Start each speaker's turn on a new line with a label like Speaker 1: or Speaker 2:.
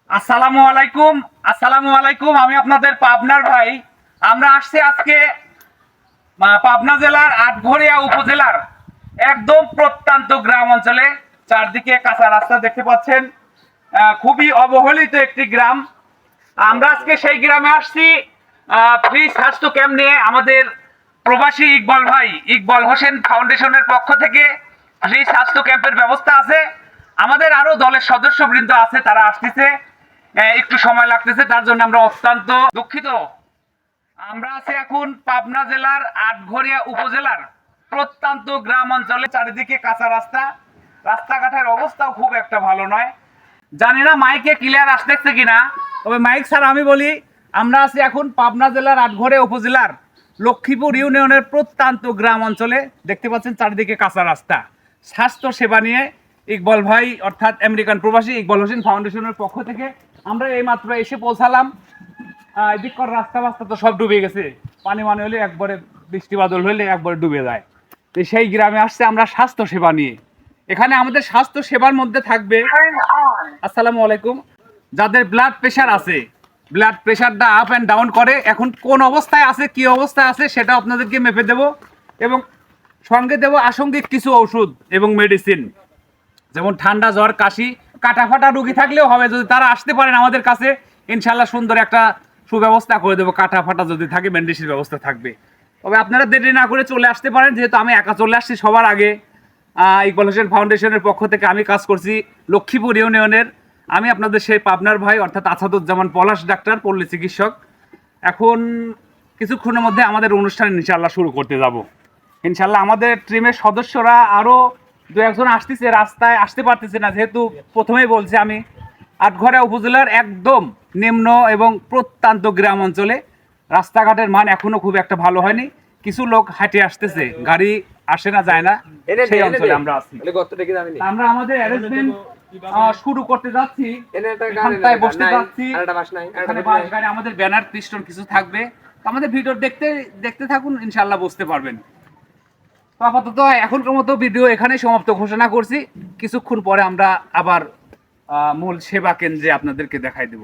Speaker 1: আসসালামু আলাইকুম। আমি আপনাদের পাবনার ভাই। আমরা আসছি আজকে পাবনা জেলার আটঘরিয়া উপজেলার একদম প্রত্যন্ত গ্রাম অঞ্চলে। চারদিকে কাঁচা রাস্তা দেখতে পাচ্ছেন। খুবই অবহেলিত একটি গ্রাম। আমরা আজকে সেই গ্রামে আসছি ফ্রি স্বাস্থ্য ক্যাম্প নিয়ে। আমাদের প্রবাসী ইকবাল হোসেন ফাউন্ডেশনের পক্ষ থেকে ফ্রি স্বাস্থ্য ক্যাম্পের ব্যবস্থা আছে। আমাদের আরো দলের সদস্যবৃন্দ আছে, তারা আসতেছে, একটু সময় লাগতেছে, তার জন্য আমরা অত্যন্ত দুঃখিত। আমরা আছি এখন পাবনা জেলার আটঘরিয়া উপজেলার প্রত্যন্ত গ্রাম অঞ্চলে। চারিদিকে কাঁচা রাস্তা, রাস্তাঘাটের অবস্থাও খুব একটা ভালো নয়। জানি না মাইকে ক্লিয়ার আসতেছে কিনা, তবে মাইক স্যার আমি বলি, আমরা আছি এখন পাবনা জেলার আটঘরিয়া উপজেলার লক্ষ্মীপুর ইউনিয়নের প্রত্যন্ত গ্রাম অঞ্চলে। দেখতে পাচ্ছেন চারিদিকে কাঁচা রাস্তা। স্বাস্থ্য সেবা নিয়ে ইকবাল ভাই অর্থাৎ আমেরিকান প্রবাসী ইকবাল হোসেন ফাউন্ডেশনের পক্ষ থেকে আমরা এইমাত্র এসে পৌঁছালাম। এদিককার রাস্তা বাস্তা তো সব ডুবে গেছে, পানি হলে একবারে, বৃষ্টি বাদল হলে একবারে ডুবে যায়। তো সেই গ্রামে আসছে আমরা স্বাস্থ্য সেবা নিয়ে। এখানে আমাদের স্বাস্থ্য সেবার মধ্যে থাকবে, আসসালামু আলাইকুম, যাদের ব্লাড প্রেশার আছে, ব্লাড প্রেশারটা আপ অ্যান্ড ডাউন করে, এখন কোন অবস্থায় আছে, কি অবস্থায় আছে সেটা আপনাদেরকে মেপে দেব, এবং সঙ্গে দেব আসঙ্গিক কিছু ওষুধ এবং মেডিসিন, যেমন ঠান্ডা, জ্বর, কাশি, কাটা ফাটা রুগী থাকলেও হবে, যদি তারা আসতে পারেন আমাদের কাছে ইনশাল্লাহ সুন্দর একটা সুব্যবস্থা করে দেবো। কাটা ফাটা যদি থাকে ব্যান্ডেজের ব্যবস্থা থাকবে। তবে আপনারা দেরি না করে চলে আসতে পারেন, যেহেতু আমি একা চলে আসছি সবার আগে। ইকবাল হোসেন ফাউন্ডেশনের পক্ষ থেকে আমি কাজ করছি লক্ষ্মীপুর ইউনিয়নের। আমি আপনাদের সেই পাবনার ভাই অর্থাৎ আসাদুজ্জামান পলাশ, ডাক্তার, পল্লী চিকিৎসক। এখন কিছুক্ষণের মধ্যে আমাদের অনুষ্ঠান ইনশাল্লাহ শুরু করতে যাব। ইনশাল্লাহ আমাদের টিমের সদস্যরা আরও দু একজন আসতেছে, রাস্তায় আসতে পারতেছে না, যেহেতু প্রথমেই বলছি আমি আটঘরিয়া উপজেলার একদম নিম্ন এবং প্রত্যন্ত গ্রাম অঞ্চলে রাস্তাঘাটের মান এখনো খুব একটা ভালো হয়নি। কিছু লোক হাঁটে আসতেছে, গাড়ি আসে না, যায় না, সেই অঞ্চলে আমরা আছি। আমরা আমাদের অ্যারেঞ্জমেন্ট শুরু করতে যাচ্ছি, এখানটায় বসতে যাচ্ছি। এখানে বাস গাড়ি, আমাদের ব্যানার পিস্টন কিছু থাকবে। আমাদের ভিডিও দেখতে দেখতে থাকুন, ইনশাআল্লাহ বুঝতে পারবেন। তো আপাতত এখনকার মতো ভিডিও এখানে সমাপ্ত ঘোষণা করছি। কিছুক্ষণ পরে আমরা আবার মূল সেবা কেন্দ্রে আপনাদেরকে দেখাই দেব।